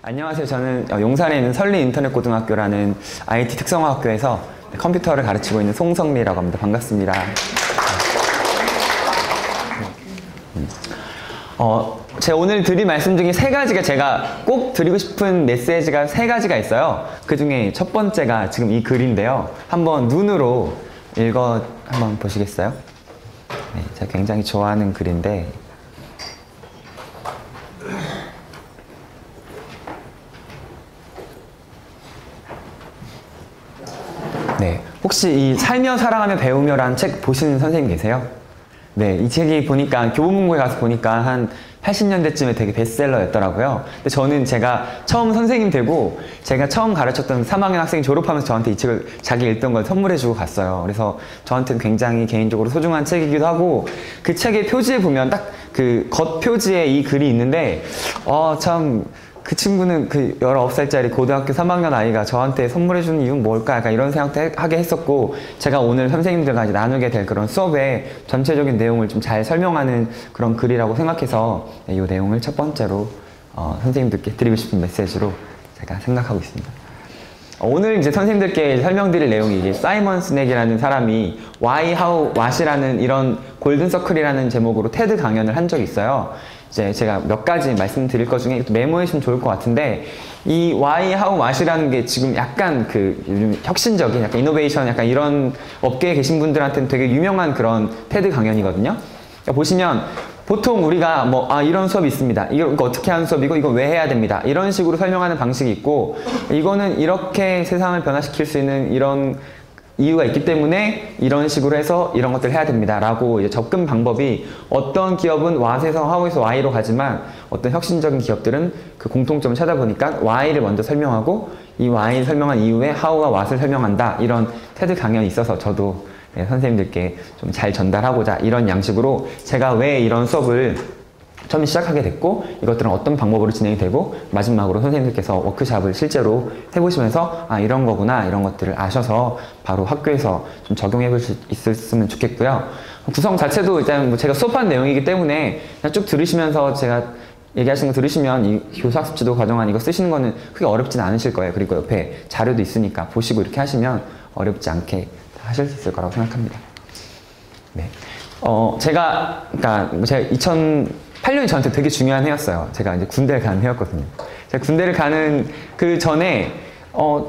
안녕하세요. 저는 용산에 있는 설리인터넷고등학교라는 IT 특성화학교에서 컴퓨터를 가르치고 있는 송성리라고 합니다. 반갑습니다. 제가 오늘 드릴 말씀 중에 세 가지가 제가 꼭 드리고 싶은 메시지가 세 가지가 있어요. 그 중에 첫 번째가 지금 이 글인데요. 한번 눈으로 한번 보시겠어요? 네, 제가 굉장히 좋아하는 글인데 네, 혹시 이 살며 살아가며 배우며라는 책 보시는 선생님 계세요? 네, 이 책이 보니까 교보문고에 가서 보니까 한 80년대쯤에 되게 베스트셀러였더라고요. 근데 저는 제가 처음 선생님 되고 제가 처음 가르쳤던 3학년 학생이 졸업하면서 저한테 이 책을 자기 읽던 걸 선물해주고 갔어요. 그래서 저한테는 굉장히 개인적으로 소중한 책이기도 하고 그 책의 표지에 보면 딱 그 겉표지에 이 글이 있는데 참 그 친구는 그 19살짜리 고등학교 3학년 아이가 저한테 선물해주는 이유는 뭘까? 약간 이런 생각도 하게 했었고, 제가 오늘 선생님들과 이제 나누게 될 그런 수업의 전체적인 내용을 좀 잘 설명하는 그런 글이라고 생각해서 이 내용을 첫 번째로 선생님들께 드리고 싶은 메시지로 제가 생각하고 있습니다. 오늘 이제 선생님들께 설명드릴 내용이 이제 사이먼 스넥이라는 사람이 Why, How, What이라는 이런 골든서클이라는 제목으로 테드 강연을 한 적이 있어요. 이제 제가 몇 가지 말씀드릴 것 중에 메모해 주시면 좋을 것 같은데, 이 Why, How, What이라는 게 지금 약간 그 요즘 혁신적인 약간 이노베이션 약간 이런 업계에 계신 분들한테는 되게 유명한 그런 테드 강연이거든요. 그러니까 보시면 보통 우리가 이런 수업이 있습니다. 이거 어떻게 하는 수업이고 이거 왜 해야 됩니다. 이런 식으로 설명하는 방식이 있고, 이거는 이렇게 세상을 변화시킬 수 있는 이런 이유가 있기 때문에 이런 식으로 해서 이런 것들을 해야 됩니다. 라고 이제 접근 방법이 어떤 기업은 What에서 How에서 Why로 가지만 어떤 혁신적인 기업들은 그 공통점을 찾아보니까 Why를 먼저 설명하고 이 Why를 설명한 이후에 How와 What을 설명한다. 이런 테드 강연이 있어서 저도 선생님들께 좀 잘 전달하고자 이런 양식으로 제가 왜 이런 수업을 처음에 시작하게 됐고 이것들은 어떤 방법으로 진행이 되고 마지막으로 선생님들께서 워크샵을 실제로 해보시면서 이런 거구나 이런 것들을 아셔서 바로 학교에서 좀 적용해 볼 수 있었으면 좋겠고요. 구성 자체도 일단 제가 수업한 내용이기 때문에 그냥 쭉 들으시면서 제가 얘기하시는 거 들으시면 이 교사학습지도 과정안 이거 쓰시는 거는 크게 어렵진 않으실 거예요. 그리고 옆에 자료도 있으니까 보시고 이렇게 하시면 어렵지 않게 하실 수 있을 거라고 생각합니다. 네. 제가 2008년이 저한테 되게 중요한 해였어요. 제가 이제 군대를 가는 해였거든요. 제가 군대를 가는 그 전에,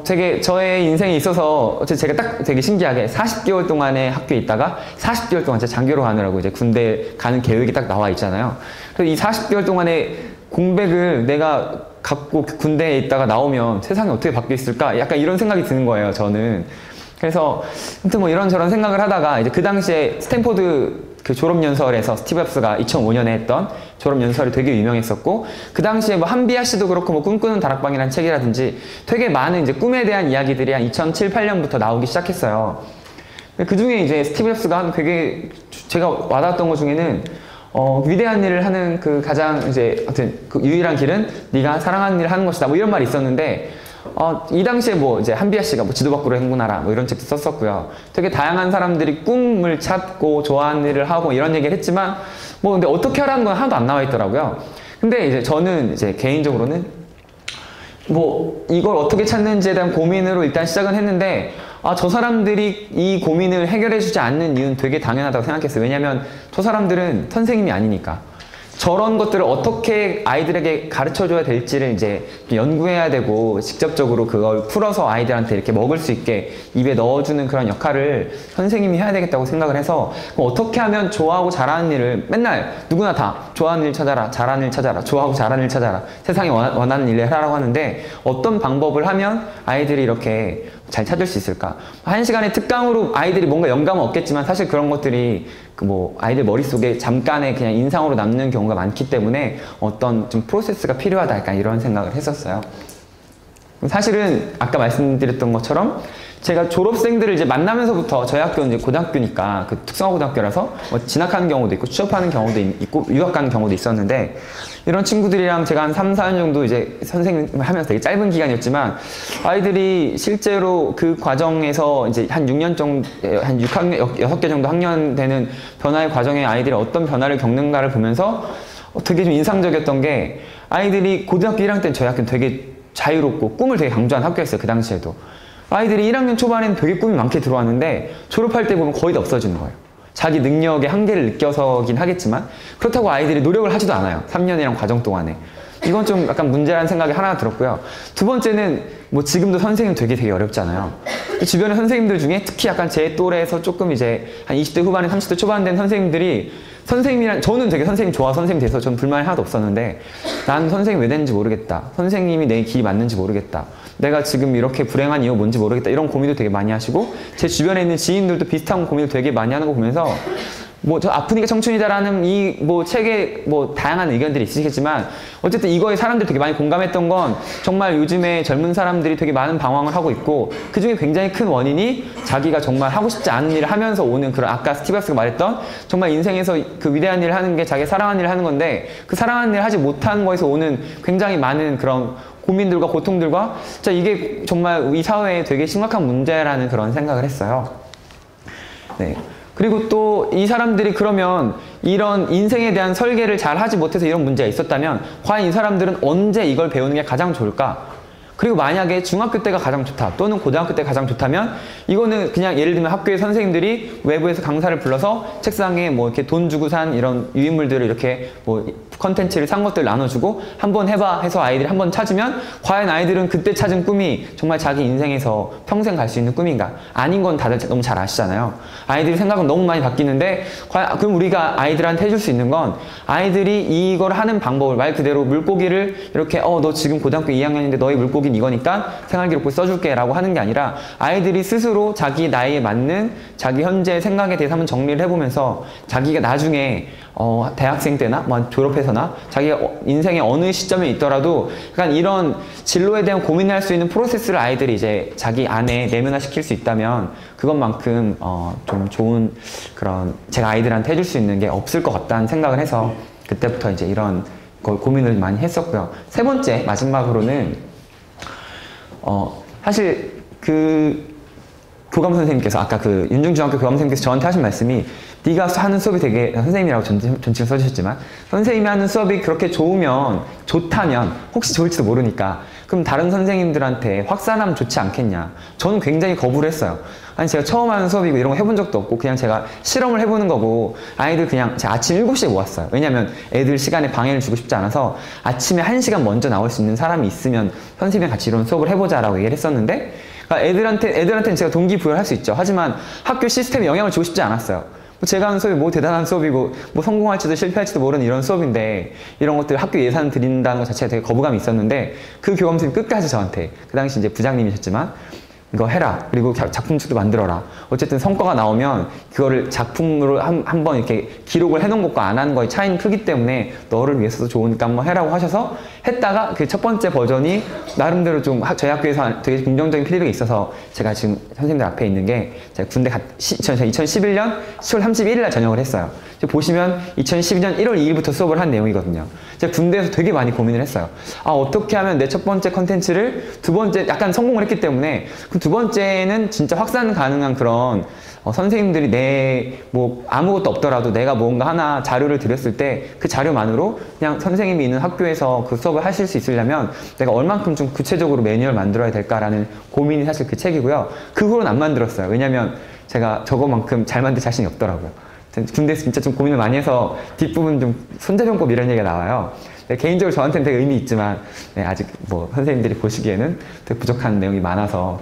되게 저의 인생에 있어서 제가 딱 되게 신기하게 40개월 동안의 학교에 있다가 40개월 동안 제가 장교로 가느라고 이제 군대 가는 계획이 딱 나와 있잖아요. 그래서 이 40개월 동안의 공백을 내가 갖고 군대에 있다가 나오면 세상이 어떻게 바뀌어 있을까? 약간 이런 생각이 드는 거예요, 저는. 그래서 아무튼 이런저런 생각을 하다가 이제 그 당시에 스탠포드 그 졸업연설에서 스티브 잡스가 2005년에 했던 졸업연설이 되게 유명했었고, 그 당시에 한비아 씨도 그렇고 꿈꾸는 다락방이라는 책이라든지 되게 많은 이제 꿈에 대한 이야기들이 한 2007, 8년부터 나오기 시작했어요. 그 중에 이제 스티브 잡스가 한 되게 제가 와닿았던 것 중에는 위대한 일을 하는 그 가장 이제 아무튼 그 유일한 길은 네가 사랑하는 일을 하는 것이다. 이런 말이 있었는데, 이 당시에 이제 한비아 씨가 지도 밖으로 행군하라 이런 책도 썼었고요. 되게 다양한 사람들이 꿈을 찾고 좋아하는 일을 하고 이런 얘기를 했지만 근데 어떻게 하라는 건 하나도 안 나와 있더라고요. 근데 이제 저는 이제 개인적으로는 이걸 어떻게 찾는지에 대한 고민으로 일단 시작은 했는데, 저 사람들이 이 고민을 해결해 주지 않는 이유는 되게 당연하다고 생각했어요. 왜냐면 저 사람들은 선생님이 아니니까. 저런 것들을 어떻게 아이들에게 가르쳐 줘야 될지를 이제 연구해야 되고 직접적으로 그걸 풀어서 아이들한테 이렇게 먹을 수 있게 입에 넣어주는 그런 역할을 선생님이 해야 되겠다고 생각을 해서, 어떻게 하면 좋아하고 잘하는 일을 맨날 누구나 다 좋아하는 일 찾아라, 잘하는 일 찾아라, 좋아하고 잘하는 일 찾아라, 세상이 원하는 일을 하라고 하는데 어떤 방법을 하면 아이들이 이렇게 잘 찾을 수 있을까? 한 시간의 특강으로 아이들이 뭔가 영감은 얻겠지만 사실 그런 것들이 아이들 머릿속에 잠깐의 그냥 인상으로 남는 경우가 많기 때문에 어떤 좀 프로세스가 필요하다 약간 이런 생각을 했었어요. 사실은 아까 말씀드렸던 것처럼 제가 졸업생들을 이제 만나면서부터 저희 학교는 이제 고등학교니까 그 특성화고등학교라서 진학하는 경우도 있고 취업하는 경우도 있고 유학 가는 경우도 있었는데, 이런 친구들이랑 제가 한 3, 4년 정도 이제 선생님 하면서 되게 짧은 기간이었지만 아이들이 실제로 그 과정에서 이제 한 6년 정도, 한 6개 정도 학년 되는 변화의 과정에 아이들이 어떤 변화를 겪는가를 보면서 되게 좀 인상적이었던 게 아이들이 고등학교 1학년 때는 저희 학교는 되게 자유롭고 꿈을 되게 강조한 학교였어요. 그 당시에도. 아이들이 1학년 초반에는 되게 꿈이 많게 들어왔는데 졸업할 때 보면 거의 다 없어지는 거예요. 자기 능력의 한계를 느껴서긴 하겠지만 그렇다고 아이들이 노력을 하지도 않아요. 3년이란 과정 동안에. 이건 좀 약간 문제라는 생각이 하나 들었고요. 두 번째는 뭐 지금도 선생님 되게 어렵잖아요. 주변의 선생님들 중에 특히 약간 제 또래에서 조금 이제 한 20대 후반에 30대 초반 된 선생님들이 선생님이란 저는 되게 선생님 좋아서 선생님 돼서 저는 불만이 하나도 없었는데 난 선생님 왜 됐는지 모르겠다. 선생님이 내 길이 맞는지 모르겠다. 내가 지금 이렇게 불행한 이유 뭔지 모르겠다. 이런 고민도 되게 많이 하시고 제 주변에 있는 지인들도 비슷한 고민을 되게 많이 하는 거 보면서 뭐 저 아프니까 청춘이다라는 이 뭐 책에 뭐 다양한 의견들이 있으시겠지만 어쨌든 이거에 사람들이 되게 많이 공감했던 건 정말 요즘에 젊은 사람들이 되게 많은 방황을 하고 있고 그 중에 굉장히 큰 원인이 자기가 정말 하고 싶지 않은 일을 하면서 오는 그런 아까 스티브 잡스가 말했던 정말 인생에서 그 위대한 일을 하는 게 자기 사랑하는 일을 하는 건데 그 사랑하는 일을 하지 못하는 거에서 오는 굉장히 많은 그런 고민들과 고통들과 진짜 이게 정말 이 사회에 되게 심각한 문제라는 그런 생각을 했어요. 네. 그리고 또 이 사람들이 그러면 이런 인생에 대한 설계를 잘 하지 못해서 이런 문제가 있었다면 과연 이 사람들은 언제 이걸 배우는 게 가장 좋을까? 그리고 만약에 중학교 때가 가장 좋다 또는 고등학교 때가 가장 좋다면 이거는 그냥 예를 들면 학교의 선생님들이 외부에서 강사를 불러서 책상에 뭐 이렇게 돈 주고 산 이런 유인물들을 이렇게 뭐 컨텐츠를 산 것들 나눠주고 한번 해봐 해서 아이들이 한번 찾으면 과연 아이들은 그때 찾은 꿈이 정말 자기 인생에서 평생 갈 수 있는 꿈인가? 아닌 건 다들 너무 잘 아시잖아요. 아이들이 생각은 너무 많이 바뀌는데 과연 그럼 우리가 아이들한테 해줄 수 있는 건 아이들이 이걸 하는 방법을 말 그대로 물고기를 이렇게 너 지금 고등학교 2학년인데 너의 물고기 이거니까 생활기록부에 써줄게 라고 하는 게 아니라 아이들이 스스로 자기 나이에 맞는 자기 현재 생각에 대해서 한번 정리를 해보면서 자기가 나중에 대학생 때나 뭐 졸업해서나 자기가 인생의 어느 시점에 있더라도 약간 이런 진로에 대한 고민을 할 수 있는 프로세스를 아이들이 이제 자기 안에 내면화시킬 수 있다면 그것만큼 좀 좋은 그런 제가 아이들한테 해줄 수 있는 게 없을 것 같다는 생각을 해서 그때부터 이제 이런 걸 고민을 많이 했었고요. 세 번째 마지막으로는 사실 그 교감 선생님께서 아까 그 윤중중학교 교감 선생님께서 저한테 하신 말씀이 네가 하는 수업이 되게 선생님이라고 존칭을 써주셨지만 선생님이 하는 수업이 그렇게 좋다면 혹시 좋을지도 모르니까 그럼 다른 선생님들한테 확산하면 좋지 않겠냐. 저는 굉장히 거부를 했어요. 아니 제가 처음 하는 수업이고 이런 거 해본 적도 없고 그냥 제가 실험을 해보는 거고 아이들 그냥 제가 아침 7시에 모았어요. 왜냐면 애들 시간에 방해를 주고 싶지 않아서 아침에 1시간 먼저 나올 수 있는 사람이 있으면 선생님이랑 같이 이런 수업을 해보자라고 얘기를 했었는데 그러니까 애들한테는 제가 동기부여를 할 수 있죠. 하지만 학교 시스템에 영향을 주고 싶지 않았어요. 제가 하는 수업이 뭐 대단한 수업이고 뭐 성공할지도 실패할지도 모르는 이런 수업인데 이런 것들 학교 예산 드린다는 것 자체가 되게 거부감이 있었는데 그 교감 선생님 끝까지 저한테 그 당시 이제 부장님이셨지만 이거 해라. 그리고 작품집도 만들어라. 어쨌든 성과가 나오면 그거를 작품으로 한번 이렇게 기록을 해놓은 것과 안 하는 거의 차이는 크기 때문에 너를 위해서도 좋으니까 한번 해라고 하셔서 했다가 그 첫 번째 버전이 나름대로 좀 저희 학교에서 되게 긍정적인 피드백이 있어서 제가 지금 선생님들 앞에 있는 게 제가 군대 2011년 10월 31일 날 전역을 했어요. 보시면 2012년 1월 2일부터 수업을 한 내용이거든요. 제가 군대에서 되게 많이 고민을 했어요. 어떻게 하면 내 첫 번째 컨텐츠를 두 번째 약간 성공을 했기 때문에 그 두 번째는 진짜 확산 가능한 그런 선생님들이 뭐 아무것도 없더라도 내가 뭔가 하나 자료를 드렸을 때 그 자료만으로 그냥 선생님이 있는 학교에서 그 수업을 하실 수 있으려면 내가 얼만큼 좀 구체적으로 매뉴얼 만들어야 될까라는 고민이 사실 그 책이고요. 그 후로는 안 만들었어요. 왜냐면 제가 저거만큼 잘 만들 자신이 없더라고요. 군대에서 진짜 좀 고민을 많이 해서 뒷부분 좀 손자병법 이런 얘기가 나와요. 개인적으로 저한테는 되게 의미 있지만 아직 뭐 선생님들이 보시기에는 되게 부족한 내용이 많아서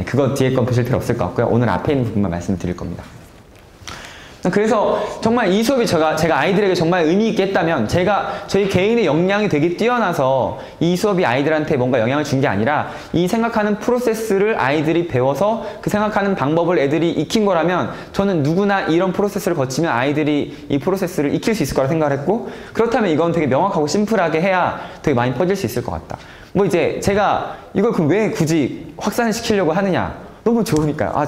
그거 뒤에 건 보실 필요 없을 것 같고요. 오늘 앞에 있는 부분만 말씀드릴 겁니다. 그래서 정말 이 수업이 제가 아이들에게 정말 의미 있게 했다면 저희 개인의 역량이 되게 뛰어나서 이 수업이 아이들한테 뭔가 영향을 준 게 아니라 이 생각하는 프로세스를 아이들이 배워서 그 생각하는 방법을 애들이 익힌 거라면 저는 누구나 이런 프로세스를 거치면 아이들이 이 프로세스를 익힐 수 있을 거라 생각을 했고 그렇다면 이건 되게 명확하고 심플하게 해야 되게 많이 퍼질 수 있을 것 같다. 뭐 이제 제가 이걸 그럼 왜 굳이 확산을 시키려고 하느냐. 너무 좋으니까요.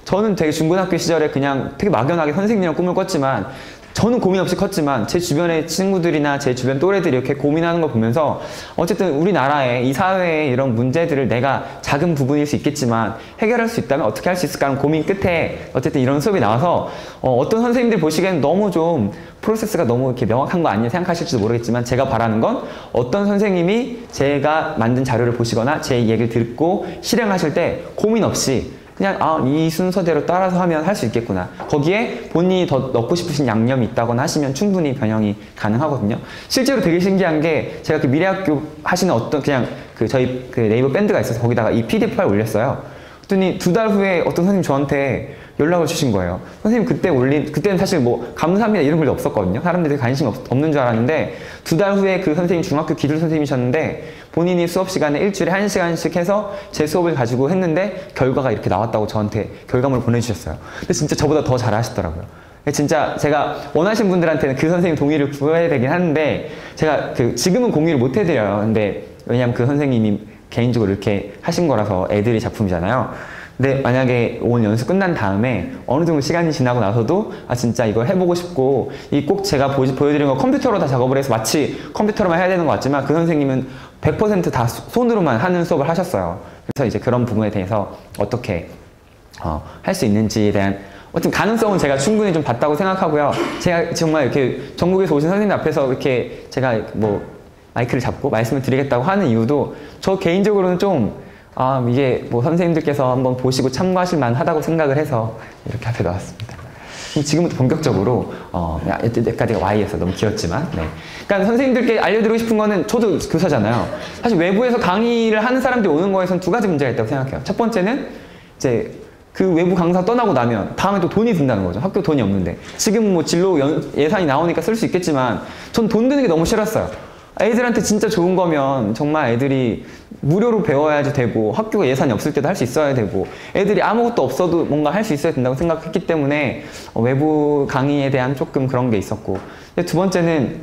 저는 되게 중고등학교 시절에 그냥 되게 막연하게 선생님이랑 꿈을 꿨지만 저는 고민 없이 컸지만 제 주변의 친구들이나 제 주변 또래들이 이렇게 고민하는 걸 보면서 어쨌든 우리나라의 이 사회의 이런 문제들을 내가 작은 부분일 수 있겠지만 해결할 수 있다면 어떻게 할 수 있을까 하는 고민 끝에 어쨌든 이런 수업이 나와서 어떤 선생님들 보시기에는 너무 좀 프로세스가 너무 이렇게 명확한 거 아니냐 생각하실지도 모르겠지만 제가 바라는 건 어떤 선생님이 제가 만든 자료를 보시거나 제 얘기를 듣고 실행하실 때 고민 없이 그냥 이 순서대로 따라서 하면 할 수 있겠구나. 거기에 본인이 더 넣고 싶으신 양념이 있다거나 하시면 충분히 변형이 가능하거든요. 실제로 되게 신기한 게 제가 그 미래학교 하시는 어떤 그냥 저희 네이버 밴드가 있어서 거기다가 이 PDF 파일 올렸어요. 그랬더니 2달 후에 어떤 선생님 저한테 연락을 주신 거예요. 선생님 그때는 사실 뭐 감사합니다 이런 글도 없었거든요. 사람들이 관심이 없는 줄 알았는데 2달 후에 그 선생님 중학교 기술 선생님이셨는데 본인이 수업 시간에 일주일에 1시간씩 해서 제 수업을 가지고 했는데 결과가 이렇게 나왔다고 저한테 결과물을 보내주셨어요. 근데 진짜 저보다 더 잘하시더라고요. 진짜 제가 원하신 분들한테는 그 선생님 동의를 구해야 되긴 하는데 제가 지금은 공유를 못 해드려요. 근데 왜냐면 그 선생님이 개인적으로 이렇게 하신 거라서 애들이 작품이잖아요. 근데 만약에 오늘 연수 끝난 다음에 어느 정도 시간이 지나고 나서도 진짜 이걸 해보고 싶고 꼭 제가 보여드린 거 컴퓨터로 다 작업을 해서 마치 컴퓨터로만 해야 되는 것 같지만 그 선생님은 100% 다 손으로만 하는 수업을 하셨어요. 그래서 이제 그런 부분에 대해서 어떻게 할 수 있는지에 대한 어떤 가능성은 제가 충분히 좀 봤다고 생각하고요. 제가 정말 이렇게 전국에서 오신 선생님 앞에서 이렇게 제가 뭐 마이크를 잡고 말씀을 드리겠다고 하는 이유도 저 개인적으로는 좀 이게 뭐 선생님들께서 한번 보시고 참고하실 만하다고 생각을 해서 이렇게 앞에 나왔습니다. 지금부터 본격적으로 여기까지가 Y에서 너무 길었지만 그러니까 선생님들께 알려드리고 싶은 거는 저도 교사잖아요. 사실 외부에서 강의를 하는 사람들이 오는 거에선 2가지 문제가 있다고 생각해요. 첫 번째는 이제 그 외부 강사 떠나고 나면 다음에 또 돈이 든다는 거죠. 학교 돈이 없는데 지금 뭐 진로 예산이 나오니까 쓸 수 있겠지만 전 돈 드는 게 너무 싫었어요. 애들한테 진짜 좋은 거면 정말 애들이 무료로 배워야지 되고 학교가 예산이 없을 때도 할 수 있어야 되고 애들이 아무것도 없어도 뭔가 할 수 있어야 된다고 생각했기 때문에 외부 강의에 대한 조금 그런 게 있었고 근데 두 번째는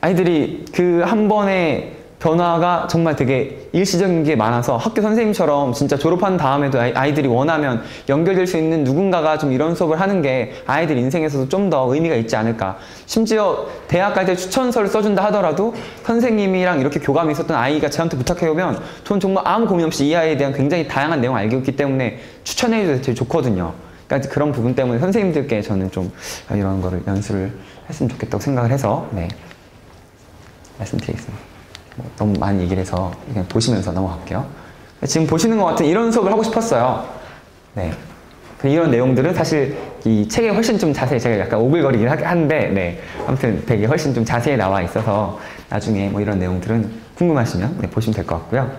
아이들이 그 한 번에 변화가 정말 되게 일시적인 게 많아서 학교 선생님처럼 진짜 졸업한 다음에도 아이들이 원하면 연결될 수 있는 누군가가 좀 이런 수업을 하는 게 아이들 인생에서도 좀 더 의미가 있지 않을까. 심지어 대학 갈 때 추천서를 써준다 하더라도 선생님이랑 이렇게 교감이 있었던 아이가 저한테 부탁해오면 전 정말 아무 고민 없이 이 아이에 대한 굉장히 다양한 내용을 알고 있기 때문에 추천해줘도 되게 좋거든요. 그러니까 그런 부분 때문에 선생님들께 저는 좀 이런 거를 연수를 했으면 좋겠다고 생각을 해서 말씀드리겠습니다. 너무 많이 얘기를 해서 그냥 보시면서 넘어갈게요. 지금 보시는 것 같은 이런 수업을 하고 싶었어요. 이런 내용들은 사실 이 책에 훨씬 좀 자세히 제가 약간 오글거리긴 하는데 아무튼 되게 훨씬 좀 자세히 나와 있어서 나중에 뭐 이런 내용들은 궁금하시면 보시면 될 것 같고요.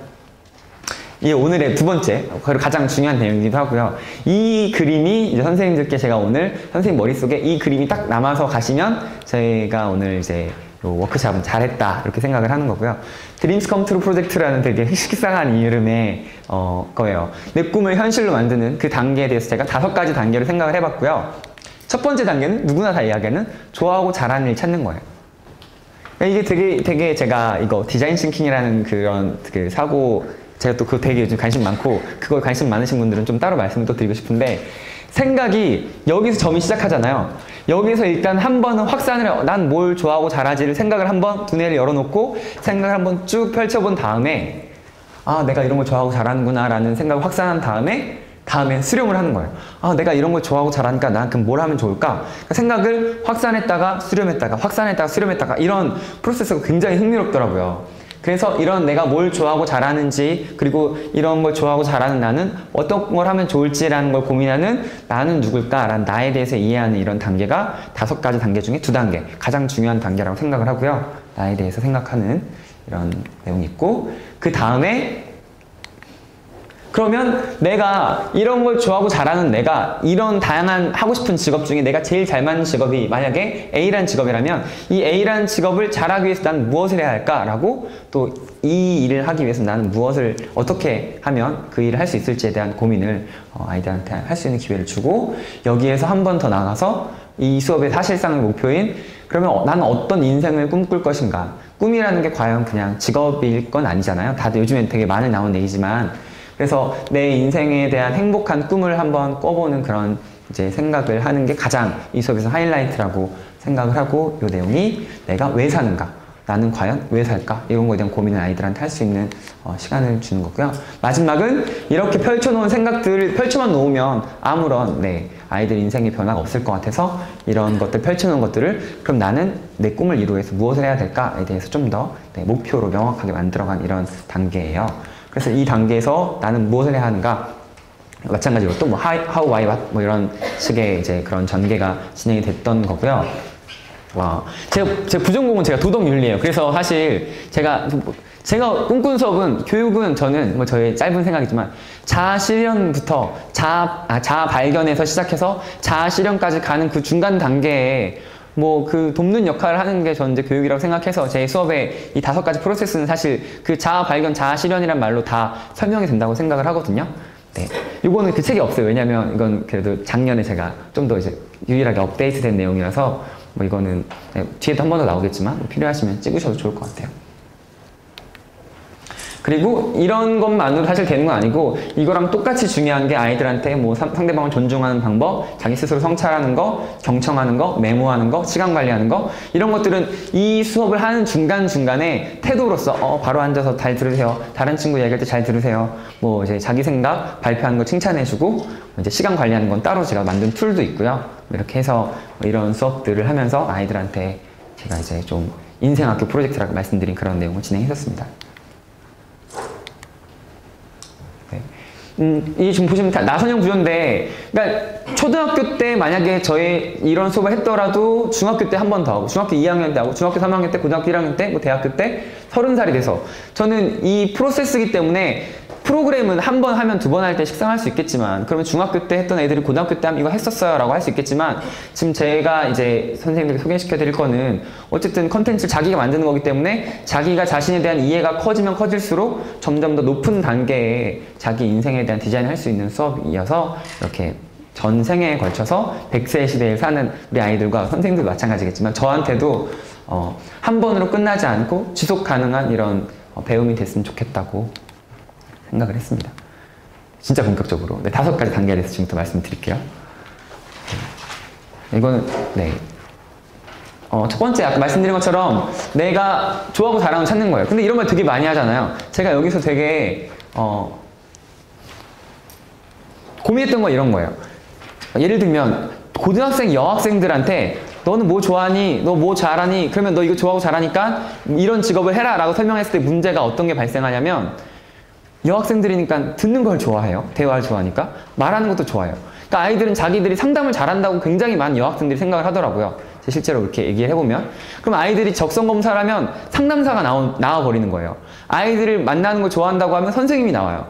이게 오늘의 두 번째, 그리고 가장 중요한 내용이기도 하고요. 이 그림이 이제 선생님들께 제가 오늘 선생님 머릿속에 이 그림이 딱 남아서 가시면 제가 오늘 이제 워크샵은 잘했다 이렇게 생각을 하는 거고요. Dreams Come True 프로젝트라는 되게 식상한 이름의 거예요. 내 꿈을 현실로 만드는 그 단계에 대해서 제가 5가지 단계를 생각을 해봤고요. 첫 번째 단계는 누구나 다 이야기하는 좋아하고 잘하는 일 찾는 거예요. 이게 되게 제가 이거 디자인 싱킹이라는 그런 사고 제가 또 그거 되게 요즘 관심 많고 그거에 관심 많으신 분들은 좀 따로 말씀을 또 드리고 싶은데 생각이 여기서 점이 시작하잖아요. 여기서 일단 한 번은 확산을 난 뭘 좋아하고 잘하지를 생각을 한번 두뇌를 열어놓고 생각을 한번 쭉 펼쳐본 다음에 내가 이런 걸 좋아하고 잘하는구나 라는 생각을 확산한 다음에 수렴을 하는 거예요. 내가 이런 걸 좋아하고 잘하니까 난 그럼 뭘 하면 좋을까? 그러니까 생각을 확산했다가 수렴했다가 확산했다가 수렴했다가 이런 프로세스가 굉장히 흥미롭더라고요. 그래서 이런 내가 뭘 좋아하고 잘하는지 그리고 이런 걸 좋아하고 잘하는 나는 어떤 걸 하면 좋을지라는 걸 고민하는 나는 누굴까? 라는 나에 대해서 이해하는 이런 단계가 5가지 단계 중에 2단계 가장 중요한 단계라고 생각을 하고요. 나에 대해서 생각하는 이런 내용이 있고 그 다음에 그러면 내가 이런 걸 좋아하고 잘하는 내가 이런 다양한 하고 싶은 직업 중에 내가 제일 잘 맞는 직업이 만약에 A라는 직업이라면 이 A라는 직업을 잘하기 위해서 나는 무엇을 해야 할까? 라고 또 이 일을 하기 위해서 나는 무엇을 어떻게 하면 그 일을 할 수 있을지에 대한 고민을 아이들한테 할 수 있는 기회를 주고 여기에서 한 번 더 나가서 이 수업의 사실상의 목표인 그러면 나는 어떤 인생을 꿈꿀 것인가? 꿈이라는 게 과연 그냥 직업일 건 아니잖아요. 다들 요즘엔 되게 많이 나온 얘기지만 그래서 내 인생에 대한 행복한 꿈을 한번 꿔보는 그런 이제 생각을 하는 게 가장 이 수업에서 하이라이트라고 생각을 하고, 이 내용이 내가 왜 사는가, 나는 과연 왜 살까, 이런 거에 대한 고민을 아이들한테 할 수 있는 시간을 주는 거고요. 마지막은 이렇게 펼쳐놓은 생각들을 펼쳐만 놓으면 아무런 아이들 인생에 변화가 없을 것 같아서, 이런 것들 펼쳐놓은 것들을 그럼 나는 내 꿈을 이루기 위해서 무엇을 해야 될까에 대해서 좀 더 목표로 명확하게 만들어간 이런 단계예요. 그래서 이 단계에서 나는 무엇을 해야 하는가, 마찬가지로 또 뭐 how, why, what 뭐 이런 식의 이제 그런 전개가 진행이 됐던 거고요. 제 부전공은 제가 도덕윤리예요. 그래서 사실 제가 꿈꾼 수업은, 교육은 저는 뭐 저의 짧은 생각이지만 자아 실현부터 자아 발견에서 시작해서 자아 실현까지 가는 그 중간 단계에 뭐 그 돕는 역할을 하는 게 저는 이제 교육이라고 생각해서, 제 수업의 이 5가지 프로세스는 사실 그 자아 발견, 자아 실현이란 말로 다 설명이 된다고 생각을 하거든요. 네. 이거는 그 책이 없어요. 왜냐면 이건 그래도 작년에 제가 좀 더 이제 유일하게 업데이트된 내용이라서, 뭐 이거는 뒤에도 한 번 더 나오겠지만 필요하시면 찍으셔도 좋을 것 같아요. 그리고 이런 것만으로 사실 되는 건 아니고, 이거랑 똑같이 중요한 게 아이들한테 뭐 상대방을 존중하는 방법, 자기 스스로 성찰하는 거, 경청하는 거, 메모하는 거, 시간 관리하는 거, 이런 것들은 이 수업을 하는 중간중간에 태도로서 바로 앉아서 잘 들으세요, 다른 친구 얘기할 때 잘 들으세요, 뭐 이제 자기 생각 발표하는 거 칭찬해주고, 이제 시간 관리하는 건 따로 제가 만든 툴도 있고요. 이렇게 해서 이런 수업들을 하면서 아이들한테 제가 이제 좀 인생학교 프로젝트라고 말씀드린 그런 내용을 진행했었습니다. 이 지금 보시면 다 나선형 구조인데, 그러니까 초등학교 때 만약에 저희 이런 수업을 했더라도 중학교 때 한 번 더 하고, 중학교 2학년 때 하고, 중학교 3학년 때, 고등학교 1학년 때, 뭐 대학교 때 30살이 돼서, 저는 이 프로세스이기 때문에 프로그램은 한 번 하면 2번 할 때 식상할 수 있겠지만, 그러면 중학교 때 했던 애들이 고등학교 때 하면 이거 했었어요 라고 할 수 있겠지만, 지금 제가 이제 선생님들께 소개시켜 드릴 거는 어쨌든 컨텐츠를 자기가 만드는 거기 때문에 자기가 자신에 대한 이해가 커지면 커질수록 점점 더 높은 단계에 자기 인생에 대한 디자인을 할 수 있는 수업이어서, 이렇게 전 생애에 걸쳐서 100세 시대에 사는 우리 아이들과 선생님들도 마찬가지겠지만 저한테도 한 번으로 끝나지 않고 지속 가능한 이런 배움이 됐으면 좋겠다고 생각을 했습니다. 진짜 본격적으로 5가지 단계에 대해서 지금부터 말씀드릴게요. 이거는 첫 번째 아까 말씀드린 것처럼 내가 좋아하고 잘하는 걸 찾는 거예요. 근데 이런 말 되게 많이 하잖아요. 제가 여기서 되게 고민했던 건 이런 거예요. 예를 들면 고등학생 여학생들한테 너는 뭐 좋아하니? 너 뭐 잘하니? 그러면 너 이거 좋아하고 잘하니까 이런 직업을 해라 라고 설명했을 때 문제가 어떤 게 발생하냐면, 여학생들이니까 듣는 걸 좋아해요. 대화를 좋아하니까. 말하는 것도 좋아해요. 그러니까 아이들은 자기들이 상담을 잘한다고 굉장히 많은 여학생들이 생각을 하더라고요. 실제로 이렇게 얘기를 해보면. 그럼 아이들이 적성검사를 하면 상담사가 나와버리는 거예요. 아이들을 만나는 걸 좋아한다고 하면 선생님이 나와요.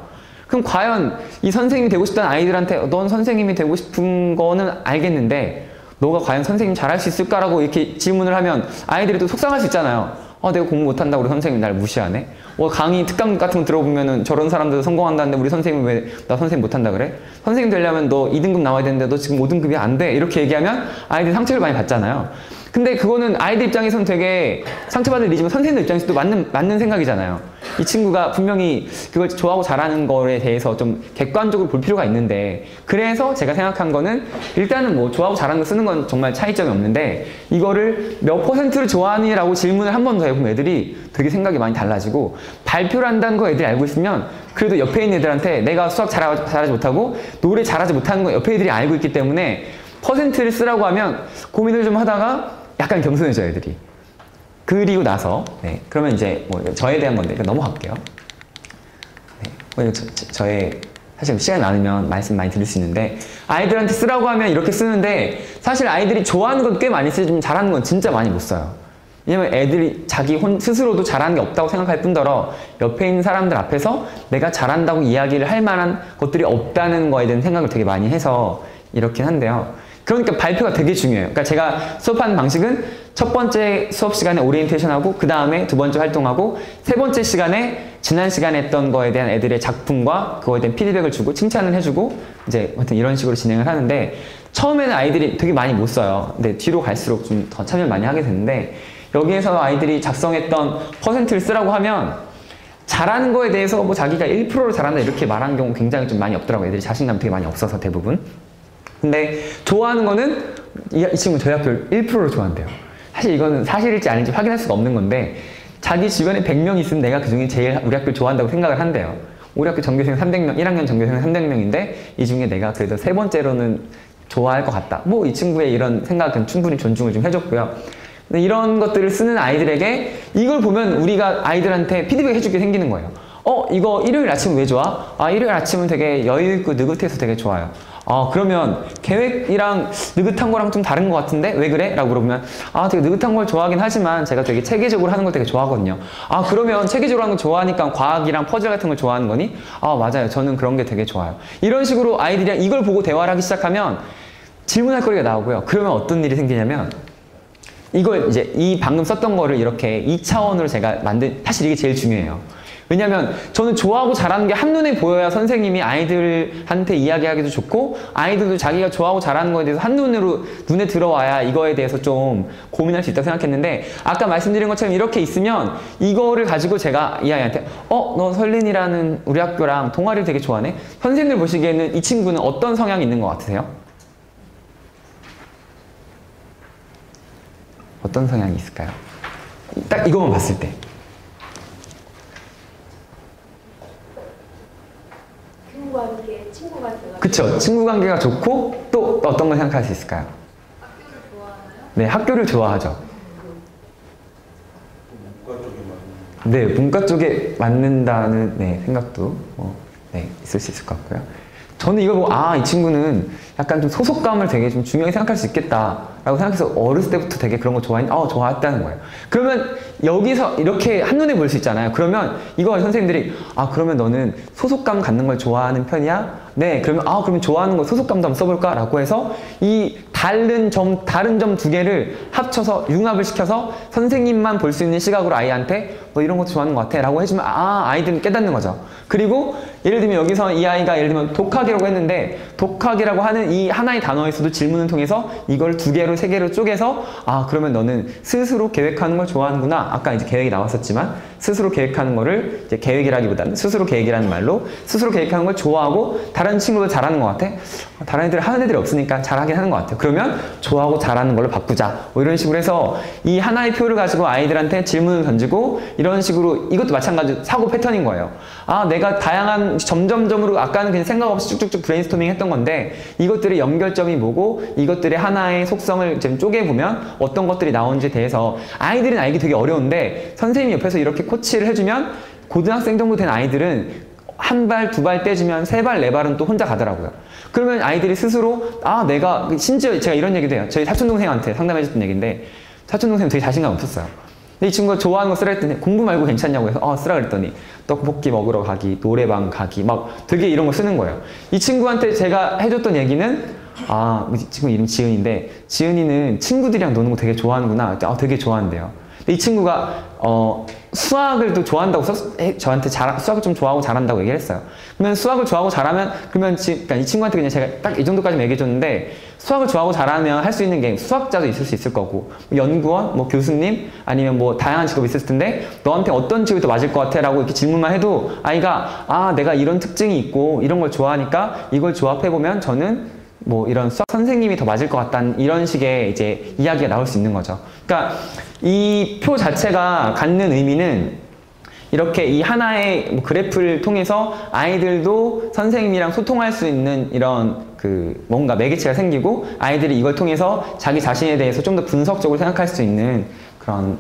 그럼 과연 이 선생님이 되고 싶다는 아이들한테 넌 선생님이 되고 싶은 거는 알겠는데 너가 과연 선생님 잘할 수 있을까라고 이렇게 질문을 하면 아이들이 또 속상할 수 있잖아요. 내가 공부 못한다고 우리 선생님이 날 무시하네? 강의 특강 같은 거 들어보면은 저런 사람들도 성공한다는데 우리 선생님은 왜 나 선생님 못한다 그래? 선생님 되려면 너 2등급 나와야 되는데 너 지금 5등급이 안 돼. 이렇게 얘기하면 아이들이 상처를 많이 받잖아요. 근데 그거는 아이들 입장에서는 되게 상처받을 일이지만 선생님들 입장에서도 맞는 생각이잖아요. 이 친구가 분명히 그걸 좋아하고 잘하는 거에 대해서 좀 객관적으로 볼 필요가 있는데, 그래서 제가 생각한 거는 일단은 뭐 좋아하고 잘하는 거 쓰는 건 정말 차이점이 없는데, 이거를 몇 %를 좋아하니? 라고 질문을 한 번 더 해보면 애들이 되게 생각이 많이 달라지고, 발표를 한다는 거 애들이 알고 있으면 그래도 옆에 있는 애들한테 내가 수학 잘하지 못하고 노래 잘하지 못하는 거 옆에 애들이 알고 있기 때문에 퍼센트를 쓰라고 하면 고민을 좀 하다가 약간 겸손해져요, 애들이. 그리고 나서, 그러면 이제 뭐 저에 대한 건데, 넘어갈게요. 저의, 사실 시간이 많으면 말씀 많이 드릴 수 있는데, 아이들한테 쓰라고 하면 이렇게 쓰는데, 사실 아이들이 좋아하는 건 꽤 많이 쓰지만 잘하는 건 진짜 많이 못 써요. 왜냐면 애들이 자기 스스로도 잘하는 게 없다고 생각할 뿐더러, 옆에 있는 사람들 앞에서 내가 잘한다고 이야기를 할 만한 것들이 없다는 거에 대한 생각을 되게 많이 해서 이렇긴 한데요. 그러니까 발표가 되게 중요해요. 그러니까 제가 수업하는 방식은 첫 번째 수업 시간에 오리엔테이션하고, 그 다음에 두 번째 활동하고, 세 번째 시간에 지난 시간에 했던 거에 대한 애들의 작품과 그거에 대한 피드백을 주고 칭찬을 해주고, 이제 아무튼 이런 식으로 진행을 하는데, 처음에는 아이들이 되게 많이 못 써요. 근데 뒤로 갈수록 좀 더 참여를 많이 하게 되는데, 여기에서 아이들이 작성했던 퍼센트를 쓰라고 하면 잘하는 거에 대해서 뭐 자기가 1%로 잘한다 이렇게 말하는 경우 굉장히 좀 많이 없더라고요. 애들이 자신감이 되게 많이 없어서 대부분. 근데 좋아하는 거는 이 친구 저희 학교를 1%를 좋아한대요. 사실 이거는 사실일지 아닌지 확인할 수가 없는 건데 자기 주변에 100명 있으면 내가 그 중에 제일 우리 학교를 좋아한다고 생각을 한대요. 우리 학교 전교생 300명, 1학년 전교생 300명인데 이 중에 내가 그래도 세 번째로는 좋아할 것 같다. 뭐 이 친구의 이런 생각은 충분히 존중을 좀 해줬고요. 근데 이런 것들을 쓰는 아이들에게 이걸 보면 우리가 아이들한테 피드백 해줄 게 생기는 거예요. 이거 일요일 아침 왜 좋아? 일요일 아침은 되게 여유있고 느긋해서 되게 좋아요. 그러면 계획이랑 느긋한 거랑 좀 다른 것 같은데 왜 그래? 라고 물어보면 되게 느긋한 걸 좋아하긴 하지만 제가 되게 체계적으로 하는 걸 되게 좋아하거든요. 그러면 체계적으로 하는 거 좋아하니까 과학이랑 퍼즐 같은 걸 좋아하는 거니? 맞아요. 저는 그런 게 되게 좋아요. 이런 식으로 아이들이랑 이걸 보고 대화를 하기 시작하면 질문할 거리가 나오고요. 그러면 어떤 일이 생기냐면 이걸 이제 이 방금 썼던 거를 이렇게 2차원으로 제가 사실 이게 제일 중요해요. 왜냐면 저는 좋아하고 잘하는 게 한눈에 보여야 선생님이 아이들한테 이야기하기도 좋고 아이들도 자기가 좋아하고 잘하는 거에 대해서 눈에 들어와야 이거에 대해서 좀 고민할 수 있다고 생각했는데 아까 말씀드린 것처럼 이렇게 있으면 이거를 가지고 제가 이 아이한테 너 설린이라는 우리 학교랑 동아리를 되게 좋아하네? 선생님들 보시기에는 이 친구는 어떤 성향이 있는 것 같으세요? 어떤 성향이 있을까요? 딱 이것만 봤을 때. 친구 관계가 그쵸. 친구 관계가 좋고 또 어떤 걸 생각할 수 있을까요? 학교를 좋아하나요? 네, 학교를 좋아하죠. 문과 쪽에 맞는. 네, 문과 쪽에 맞는다는 생각도 있을 수 있을 것 같고요. 저는 이걸 보고 이 친구는 약간 좀 소속감을 되게 좀 중요하게 생각할 수 있겠다라고 생각해서 어렸을 때부터 되게 그런 거 좋아했다는 거예요. 그러면 여기서 이렇게 한눈에 볼 수 있잖아요. 그러면 이거 선생님들이 그러면 너는 소속감 갖는 걸 좋아하는 편이야? 네, 그러면 좋아하는 거 소속감도 한번 써볼까? 라고 해서 이 다른 점 두 개를 합쳐서 융합을 시켜서 선생님만 볼 수 있는 시각으로 아이한테 너 이런 것도 좋아하는 것 같아 라고 해주면 아이들은 깨닫는 거죠. 그리고 예를 들면 여기서 이 아이가 예를 들면 독학이라고 했는데 독학이라고 하는 이 하나의 단어에서도 질문을 통해서 이걸 2개로 3개로 쪼개서 그러면 너는 스스로 계획하는 걸 좋아하는구나. 아까 이제 계획이 나왔었지만 스스로 계획하는 거를 이제 계획이라기보다는 스스로 계획이라는 말로 스스로 계획하는 걸 좋아하고 다른 친구도 잘하는 것 같아? 다른 애들 하는 애들이 없으니까 잘하긴 하는 것 같아요. 그러면 좋아하고 잘하는 걸로 바꾸자. 뭐 이런 식으로 해서 이 하나의 표를 가지고 아이들한테 질문을 던지고 이런 식으로 이것도 마찬가지로 사고 패턴인 거예요. 내가 다양한 점점점으로 아까는 그냥 생각 없이 쭉쭉쭉 브레인스토밍 했던 건데 이것들의 연결점이 뭐고 이것들의 하나의 속성을 좀 쪼개보면 어떤 것들이 나오는지에 대해서 아이들은 알기 되게 어려운데 선생님이 옆에서 이렇게 코치를 해주면 고등학생 정도 된 아이들은 한 발, 2발 떼주면 3발, 4발은 또 혼자 가더라고요. 그러면 아이들이 스스로 심지어 제가 이런 얘기도 해요. 저희 사촌동생한테 상담해줬던 얘기인데 사촌동생은 되게 자신감 없었어요. 근데 이 친구가 좋아하는 거 쓰라 했더니 공부 말고 괜찮냐고 해서 쓰라 그랬더니 떡볶이 먹으러 가기, 노래방 가기 막 되게 이런 거 쓰는 거예요. 이 친구한테 제가 해줬던 얘기는 이 친구 이름 지은인데 지은이는 친구들이랑 노는 거 되게 좋아하는구나. 되게 좋아한대요. 근데 이 친구가 수학을 또 좋아한다고 저한테 수학을 좀 좋아하고 잘한다고 얘기를 했어요. 그러면 수학을 좋아하고 잘하면 그러니까 이 친구한테 그냥 제가 딱 이 정도까지만 얘기해 줬는데 수학을 좋아하고 잘하면 할 수 있는 게 수학자도 있을 수 있을 거고 연구원, 교수님 아니면 다양한 직업이 있을 텐데 너한테 어떤 직업이 더 맞을 것 같아? 라고 이렇게 질문만 해도 아이가 내가 이런 특징이 있고 이런 걸 좋아하니까 이걸 조합해보면 저는 이런 수학 선생님이 더 맞을 것 같다는 이런 식의 이제 이야기가 나올 수 있는 거죠. 그러니까 이 표 자체가 갖는 의미는 이렇게 이 하나의 그래프를 통해서 아이들도 선생님이랑 소통할 수 있는 이런 뭔가 매개체가 생기고 아이들이 이걸 통해서 자기 자신에 대해서 좀 더 분석적으로 생각할 수 있는 그런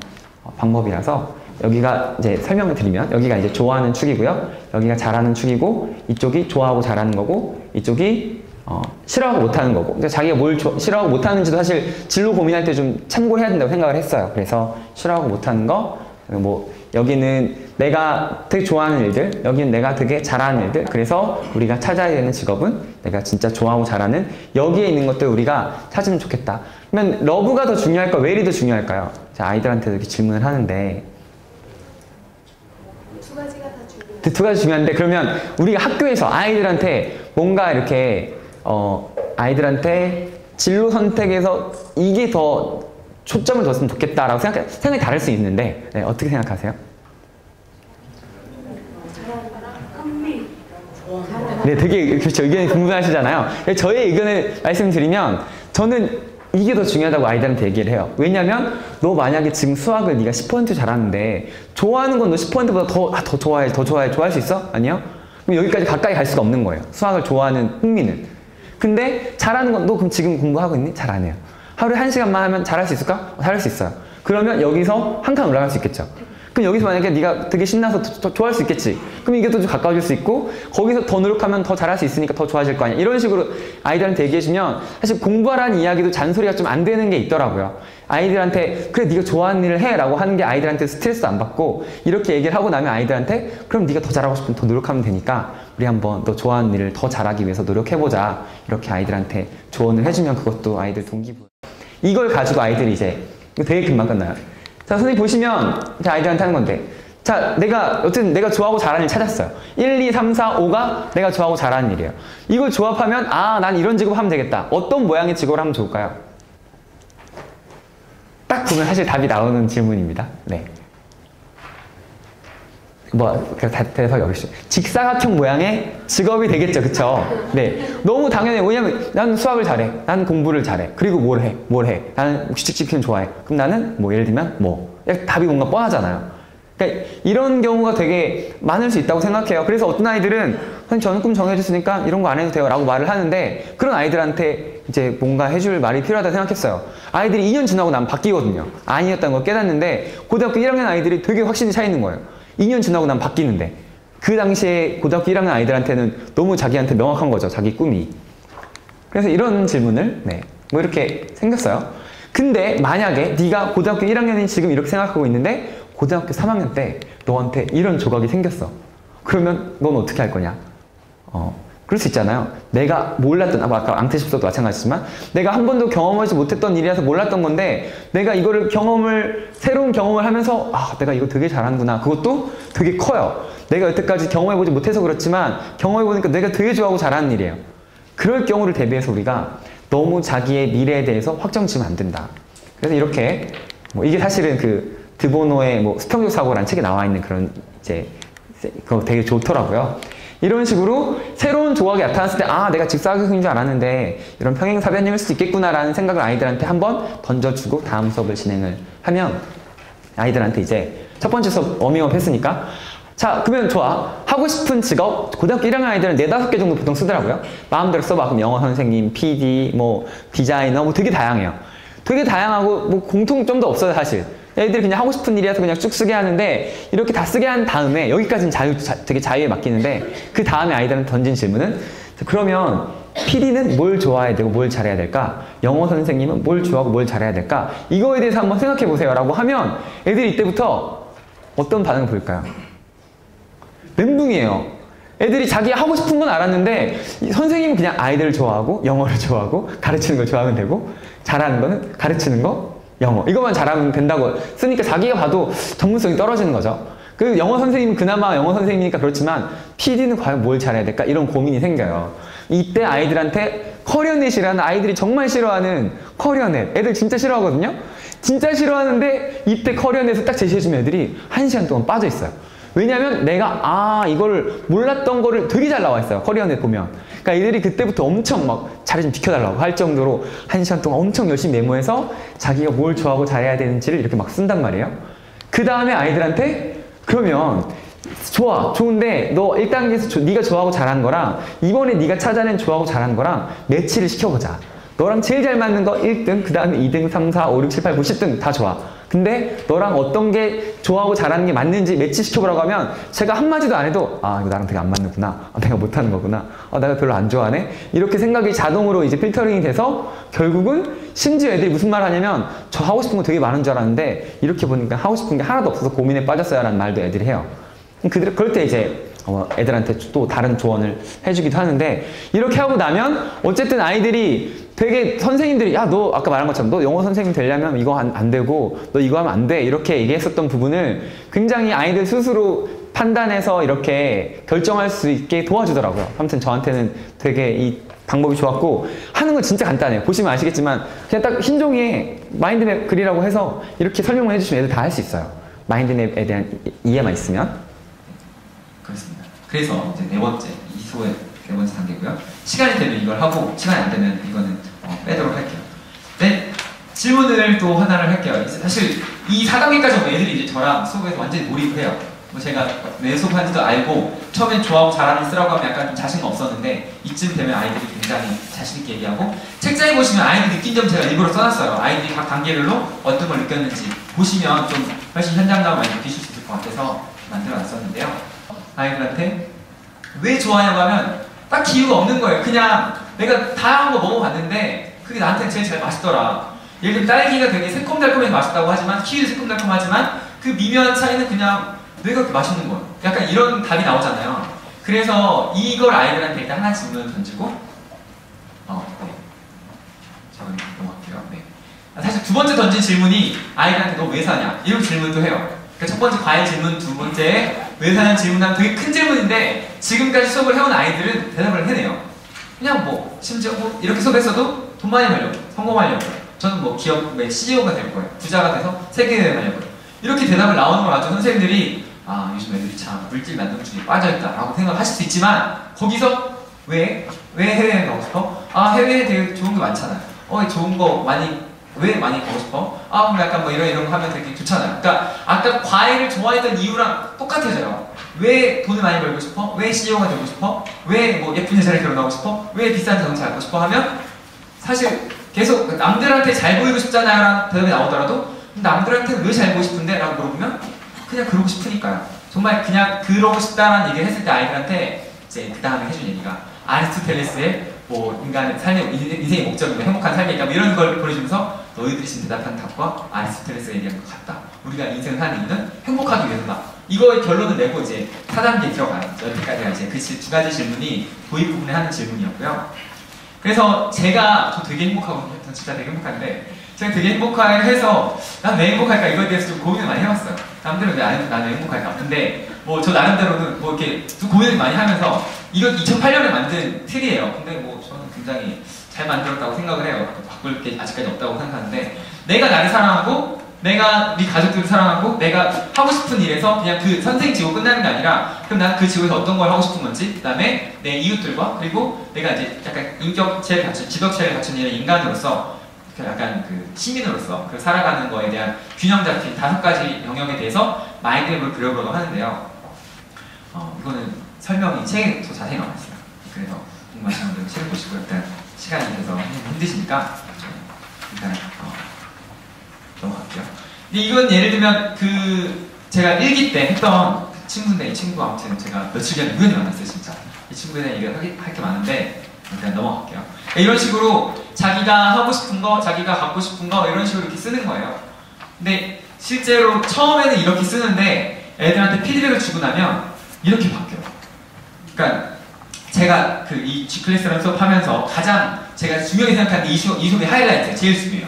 방법이라서 여기가 이제 설명을 드리면 여기가 이제 좋아하는 축이고요. 여기가 잘하는 축이고 이쪽이 좋아하고 잘하는 거고 이쪽이 싫어하고 못하는 거고 그러니까 자기가 뭘 싫어하고 못하는지도 사실 진로 고민할 때 좀 참고해야 된다고 생각을 했어요. 그래서 싫어하고 못하는 거 여기는 내가 되게 좋아하는 일들 여기는 내가 되게 잘하는 일들 그래서 우리가 찾아야 되는 직업은 내가 진짜 좋아하고 잘하는 여기에 있는 것들 우리가 찾으면 좋겠다. 그러면 러브가 더 중요할까요? 웰이 더 중요할까요? 아이들한테도 이렇게 질문을 하는데 두 가지가 다 중요해요. 두 가지 중요한데 그러면 우리가 학교에서 아이들한테 뭔가 이렇게 아이들한테 진로 선택에서 이게 더 초점을 뒀으면 좋겠다라고 생각이 다를 수 있는데 어떻게 생각하세요? 네, 되게 그렇죠. 의견이 궁금하시잖아요. 저의 의견을 말씀드리면 저는 이게 더 중요하다고 아이들한테 얘기를 해요. 왜냐면 너 만약에 지금 수학을 네가 10% 잘하는데 좋아하는 건 너 10%보다 더 좋아해, 좋아할 수 있어? 아니요? 그럼 여기까지 가까이 갈 수가 없는 거예요. 수학을 좋아하는 흥미는. 근데 잘하는 건 너 그럼 지금 공부하고 있니? 잘 안 해요. 하루에 1시간만 하면 잘할 수 있을까? 잘할 수 있어요. 그러면 여기서 한 칸 올라갈 수 있겠죠. 그럼 여기서 만약에 네가 되게 신나서 더 좋아할 수 있겠지. 그럼 이게 또 좀 가까워질 수 있고 거기서 더 노력하면 더 잘할 수 있으니까 더 좋아질 거 아니야. 이런 식으로 아이들한테 얘기해주면 사실 공부하라는 이야기도 잔소리가 좀 안 되는 게 있더라고요. 아이들한테 그래 네가 좋아하는 일을 해 라고 하는 게 아이들한테 스트레스도 안 받고 이렇게 얘기를 하고 나면 아이들한테 그럼 네가 더 잘하고 싶으면 더 노력하면 되니까 우리 한번 너 좋아하는 일을 더 잘하기 위해서 노력해보자. 이렇게 아이들한테 조언을 해주면 그것도 아이들 동기부여. 이걸 가지고 아이들이 이제 되게 금방 끝나요. 자, 선생님 보시면 제 아이들한테 하는 건데 자, 어쨌든 내가 좋아하고 잘하는 일 찾았어요. 1, 2, 3, 4, 5가 내가 좋아하고 잘하는 일이에요. 이걸 조합하면 아, 난 이런 직업 하면 되겠다. 어떤 모양의 직업을 하면 좋을까요? 딱 보면 사실 답이 나오는 질문입니다. 네. 대서 여기서 직사각형 모양의 직업이 되겠죠, 그쵸? 네, 너무 당연해요. 왜냐면 나는 수학을 잘해, 나는 공부를 잘해, 그리고 뭘 해? 나는 규칙지키는 좋아해. 그럼 나는 뭐 예를 들면 답이 뭔가 뻔하잖아요. 그러니까 이런 경우가 되게 많을 수 있다고 생각해요. 그래서 어떤 아이들은 선생님 저는 꿈 정해줬으니까 이런 거 안 해도 돼요 라고 말을 하는데 그런 아이들한테 이제 뭔가 해줄 말이 필요하다고 생각했어요. 아이들이 2년 지나고 나면 바뀌거든요. 아니었다는 걸 깨닫는데 고등학교 1학년 아이들이 되게 확신이 차 있는 거예요. 2년 지나고 나면 바뀌는데 그 당시에 고등학교 1학년 아이들한테는 너무 자기한테 명확한 거죠. 자기 꿈이. 그래서 이런 질문을 뭐 이렇게 생겼어요. 근데 만약에 네가 고등학교 1학년이 지금 이렇게 생각하고 있는데 고등학교 3학년 때 너한테 이런 조각이 생겼어. 그러면 넌 어떻게 할 거냐? 그럴 수 있잖아요. 내가 몰랐던, 아까 앙태십서도 마찬가지지만 내가 한 번도 경험하지 못했던 일이라서 몰랐던 건데 내가 이거를 새로운 경험을 하면서 내가 이거 되게 잘하는구나. 그것도 되게 커요. 내가 여태까지 경험해보지 못해서 그렇지만 경험해보니까 내가 되게 좋아하고 잘하는 일이에요. 그럴 경우를 대비해서 우리가 너무 자기의 미래에 대해서 확정 지으면 안 된다. 그래서 이렇게 이게 사실은 그 드보노의 수평적 사고라는 책에 나와 있는 그런 그거 되게 좋더라고요. 이런 식으로 새로운 조각이 나타났을 때 내가 직사각형인 줄 알았는데 이런 평행사변형일 수도 있겠구나라는 생각을 아이들한테 한번 던져주고 다음 수업을 진행을 하면 아이들한테 이제 첫 번째 수업 워밍업 했으니까 자, 그러면 좋아. 하고 싶은 직업 고등학교 1학년 아이들은 4-5개 정도 보통 쓰더라고요. 마음대로 써봐. 그럼 영어 선생님, PD, 디자이너 되게 다양해요. 되게 다양하고 공통점도 없어요, 사실. 애들이 그냥 하고 싶은 일이라서 그냥 쭉 쓰게 하는데 이렇게 다 쓰게 한 다음에 여기까지는 되게 자유에 맡기는데 그 다음에 아이들한테 던진 질문은 그러면 PD는 뭘 좋아해야 되고 뭘 잘해야 될까? 영어 선생님은 뭘 좋아하고 뭘 잘해야 될까? 이거에 대해서 한번 생각해 보세요 라고 하면 애들이 이때부터 어떤 반응을 보일까요? 멘붕이에요. 애들이 자기 하고 싶은 건 알았는데 선생님은 그냥 아이들을 좋아하고 영어를 좋아하고 가르치는 걸 좋아하면 되고 잘하는 거는 가르치는 거 영어 이것만 잘하면 된다고 쓰니까 자기가 봐도 전문성이 떨어지는 거죠. 그 영어 선생님은 그나마 영어 선생님이니까 그렇지만 PD는 과연 뭘 잘해야 될까 이런 고민이 생겨요. 이때 아이들한테 커리어넷이라는 아이들이 정말 싫어하는 커리어넷 애들 진짜 싫어하거든요. 진짜 싫어하는데 이때 커리어넷을 딱 제시해주면 애들이 1시간 동안 빠져 있어요. 왜냐면 내가 이걸 몰랐던 거를 되게 잘 나와 있어요. 커리어넷 보면. 그러니까 이들이 그때부터 엄청 자리 좀 비켜달라고 할 정도로 1시간 동안 엄청 열심히 메모해서 자기가 뭘 좋아하고 잘해야 되는지를 이렇게 막 쓴단 말이에요. 그 다음에 아이들한테 그러면 좋은데 너 1단계에서 네가 좋아하고 잘하는 거랑 이번에 네가 찾아낸 좋아하고 잘하는 거랑 매치를 시켜보자. 너랑 제일 잘 맞는 거 1등, 그 다음에 2등, 3, 4, 5, 6, 7, 8, 9, 10등 다 좋아. 근데 너랑 어떤 게 좋아하고 잘하는 게 맞는지 매치시켜보라고 하면 제가 한마디도 안 해도 이거 나랑 되게 안 맞는구나. 내가 못하는 거구나. 내가 별로 안 좋아하네. 이렇게 생각이 자동으로 이제 필터링이 돼서 결국은 심지어 애들이 무슨 말 하냐면 저 하고 싶은 거 되게 많은 줄 알았는데 이렇게 보니까 하고 싶은 게 하나도 없어서 고민에 빠졌어요 라는 말도 애들이 해요. 그럴 때 이제 애들한테 또 다른 조언을 해주기도 하는데 이렇게 하고 나면 어쨌든 아이들이 되게 선생님들이 너 아까 말한 것처럼 너 영어 선생님 되려면 이거 안 되고 너 이거 하면 안 돼 이렇게 얘기했었던 부분을 굉장히 아이들 스스로 판단해서 이렇게 결정할 수 있게 도와주더라고요. 아무튼 저한테는 되게 이 방법이 좋았고 하는 건 진짜 간단해요. 보시면 아시겠지만 그냥 딱 흰 종이에 마인드맵 그리라고 해서 이렇게 설명을 해주시면 애들 다 할 수 있어요. 마인드맵에 대한 이해만 있으면. 그렇습니다. 그래서 이제 네 번째 이 수업의 네 번째 단계고요. 시간이 되면 이걸 하고 시간이 안 되면 이거는 빼도록 할게요. 네, 질문을 또 하나를 할게요. 이제 사실 이 4단계까지 오면 애들이 이제 저랑 수업에서 완전히 몰입을 해요. 뭐 제가 왜 수업하는지도 알고 처음엔 좋아하고 잘하는 쓰라고 하면 약간 좀 자신감 없었는데 이쯤 되면 아이들이 굉장히 자신있게 얘기하고 책장에 보시면 아이들 느낀 점 제가 일부러 써놨어요. 아이들이 각 단계별로 어떤 걸 느꼈는지 보시면 좀 훨씬 현장감을 많이 느끼실 수 있을 것 같아서 만들어놨었는데요. 아이들한테 왜 좋아하냐고 하면 딱 이유가 없는 거예요. 그냥 내가 다양한 거 먹어봤는데 그게 나한테 제일 잘 맛있더라. 예를 들면 딸기가 되게 새콤달콤해서 맛있다고 하지만 키위도 새콤달콤하지만 그 미묘한 차이는 그냥 왜 그렇게 맛있는 거예요? 약간 이런 답이 나오잖아요. 그래서 이걸 아이들한테 일단 하나 질문을 던지고 네. 저는 넘어갈게요. 네. 사실 두 번째 던진 질문이 아이들한테 너 왜 사냐? 이런 질문도 해요. 그러니까 첫 번째 과일 질문, 두 번째 왜 사냐는 질문은 되게 큰 질문인데 지금까지 수업을 해온 아이들은 대답을 해내요. 그냥 뭐 심지어 뭐 이렇게 수업했어도 돈 많이 벌려고, 성공하려고, 저는 뭐 기업의 CEO가 될 거예요. 부자가 돼서 세계여행 하려고요. 이렇게 대답을 나오는 걸 가지고 선생님들이 아 요즘 애들이 참 물질 만능주의에 빠져있다라고 생각하실 수 있지만 거기서 왜 해외여행 가고 싶어? 아 해외에 되게 좋은 게 많잖아요. 좋은 거 왜 많이 가고 싶어? 아 그럼 약간 뭐 이런 거 하면 되게 좋잖아요. 그러니까 아까 과일을 좋아했던 이유랑 똑같아져요. 왜 돈을 많이 벌고 싶어? 왜 CEO가 되고 싶어? 왜 뭐 예쁜 여자를 결혼하고 싶어? 왜 비싼 자동차 갖고 싶어? 하면 사실 계속 남들한테 잘 보이고 싶잖아요 라는 대답이 나오더라도 남들한테 왜 잘 보이고 싶은데? 라고 물어보면 그냥 그러고 싶으니까요. 정말 그냥 그러고 싶다라는 얘기를 했을 때 아이들한테 이제 그 다음에 해준 얘기가 아리스토텔레스의 뭐 인간의 삶의 인생의 목적이며 행복한 삶이니까 뭐 이런 걸 보여주면서 너희들이 지금 대답한 답과 아리스토텔레스가 얘기한 것 같다. 우리가 인생을 사는 이유는 행복하기 위해서다. 이거의 결론을 내고 이제 4단계에 들어가요. 여기까지가 이제 그 두 가지 질문이 도입 부분에 하는 질문이었고요. 그래서 저 되게 행복하고 진짜 되게 행복한데 제가 되게 행복해서 난 왜 행복할까 이거에 대해서 좀 고민을 많이 해봤어요. 남들은 왜 행복할까? 근데 뭐 저 나름대로는 뭐 이렇게 좀 고민을 많이 하면서 이건 2008년에 만든 틀이에요. 근데 뭐 저는 굉장히 잘 만들었다고 생각을 해요. 바꿀 게 아직까지 없다고 생각하는데 내가 나를 사랑하고 내가 네 가족들을 사랑하고 내가 하고 싶은 일에서 그냥 그 선생 지고 끝나는 게 아니라 그럼 난 그 지구에서 어떤 걸 하고 싶은 건지 그 다음에 내 이웃들과 그리고 내가 이제 약간 인격체를 갖춘 지덕체를 갖춘 이런 인간으로서 약간 그 시민으로서 그 살아가는 거에 대한 균형 잡힌 5가지 영역에 대해서 마인드맵을 그려보려고 하는데요. 이거는 설명이 책에 더 자세히 나와 있어요. 그래서 궁금하신 분들은 책을 보시고 일단 시간이 돼서 힘드시니까 일단 넘어갈게요. 근데 이건 예를 들면 제가 1기 때 했던 친구인데 이 친구 아무튼 제가 며칠 전에 우연히 만났어요 진짜. 이 친구에 대한 얘기를 할 게 많은데 일단 넘어갈게요. 이런 식으로 자기가 하고 싶은 거, 자기가 갖고 싶은 거 이런 식으로 이렇게 쓰는 거예요. 근데 실제로 처음에는 이렇게 쓰는데 애들한테 피드백을 주고 나면 이렇게 바뀌어요. 그러니까 제가 이 G클래스라는 수업하면서 가장 제가 중요하게 생각하는 이 수업의 하이라이트 제일 중요해요.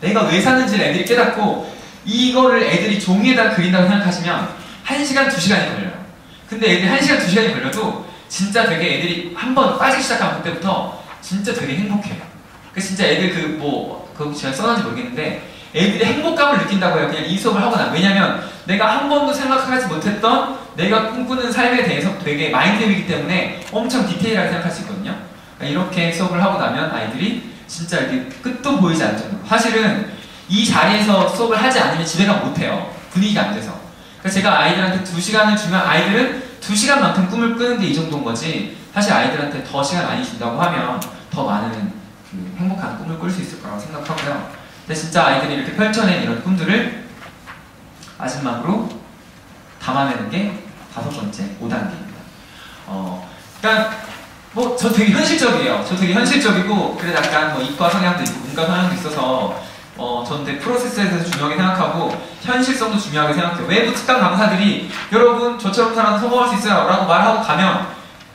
내가 왜 사는지를 애들이 깨닫고 이거를 애들이 종이에다 그린다고 생각하시면 1시간, 2시간이 걸려요. 근데 애들이 1시간, 2시간이 걸려도 진짜 되게 애들이 한번 빠지기 시작하면 그때부터 진짜 되게 행복해요. 진짜 애들 그거 제가 써놨는지 모르겠는데 애들이 행복감을 느낀다고 해요. 그냥 이 수업을 하고 나면. 왜냐면 내가 한 번도 생각하지 못했던 내가 꿈꾸는 삶에 대해서 되게 마인드맵이기 때문에 엄청 디테일하게 생각할 수 있거든요. 그러니까 이렇게 수업을 하고 나면 아이들이 진짜 이렇게 끝도 보이지 않을 정도로. 사실은 이 자리에서 수업을 하지 않으면 집에 가면 못해요. 분위기가 안 돼서. 그래서 제가 아이들한테 2시간을 주면 아이들은 2시간만큼 꿈을 꾸는 게 이 정도인 거지 사실 아이들한테 더 시간 많이 준다고 하면 더 많은 행복한 꿈을 꿀 수 있을 거라고 생각하고요. 근데 진짜 아이들이 이렇게 펼쳐낸 이런 꿈들을 마지막으로 담아내는 게 5번째 5단계입니다. 그러니까 저 되게 현실적이에요. 저 되게 현실적이고 그래도 약간 이과 성향도 있고 문과 성향도 있어서 저는 되게 프로세스에 대해서 중요하게 생각하고 현실성도 중요하게 생각해요. 외부 특강 강사들이 여러분 저처럼 살아서 성공할 수 있어요 라고 말하고 가면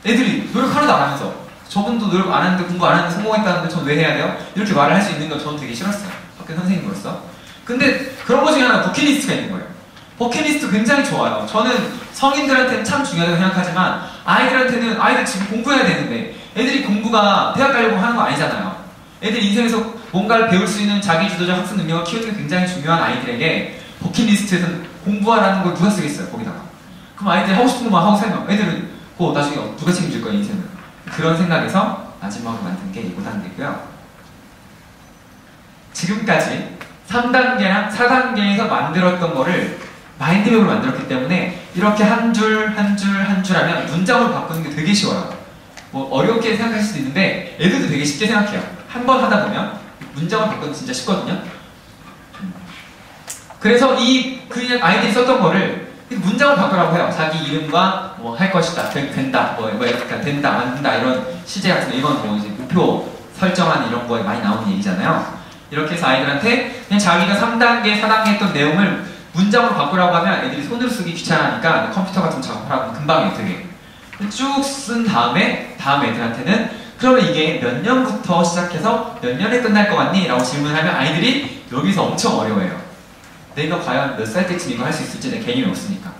애들이 노력 하나도 안 하면서 저분도 노력 안 했는데 공부 안 했는데 성공했다는데 전 왜 해야 돼요? 이렇게 말을 할 수 있는 건 저는 되게 싫었어요. 학교 선생님으로서. 근데 그런 것 중에 하나 버킷리스트가 있는 거예요. 버킷리스트 굉장히 좋아요. 저는 성인들한테는 참 중요하다고 생각하지만 아이들한테는 아이들 지금 공부해야 되는데 애들이 공부가 대학 가려고 하는 거 아니잖아요. 애들 인생에서 뭔가를 배울 수 있는 자기 주도적 학습 능력을 키우는 게 굉장히 중요한 아이들에게 버킷리스트에서는 공부하라는 걸 누가 쓰겠어요 거기다가. 그럼 아이들이 하고 싶은 것만 하고 살면 애들은 나중에 누가 책임질 거야 인생을. 그런 생각에서 마지막으로 만든 게 이 5단계고요. 지금까지 3단계랑 4단계에서 만들었던 거를 마인드맵으로 만들었기 때문에 이렇게 한 줄 한 줄 한 줄 하면 문장으로 바꾸는 게 되게 쉬워요. 뭐 어렵게 생각하실 수도 있는데 애들도 되게 쉽게 생각해요. 한 번 하다 보면 문장을 바꾸는 게 진짜 쉽거든요. 그래서 그냥 아이들이 썼던 거를 문장을 바꾸라고 해요. 자기 이름과 뭐 할 것이다, 된다, 뭐 약간 된다, 만든다 이런 시제 같은 거, 이건 뭐 이제 목표 설정한 이런 거에 많이 나오는 얘기잖아요. 이렇게 해서 아이들한테 그냥 자기가 3단계, 4단계 했던 내용을 문장으로 바꾸라고 하면 애들이 손으로 쓰기 귀찮으니까 컴퓨터 같은 거 작업하라고 금방 해요, 되게. 쭉 쓴 다음에 다음 애들한테는 그러면 이게 몇 년부터 시작해서 몇 년에 끝날 것 같니? 라고 질문하면 아이들이 여기서 엄청 어려워해요. 내가 과연 몇 살 때쯤 이거 할 수 있을지 내 개념이 없으니까.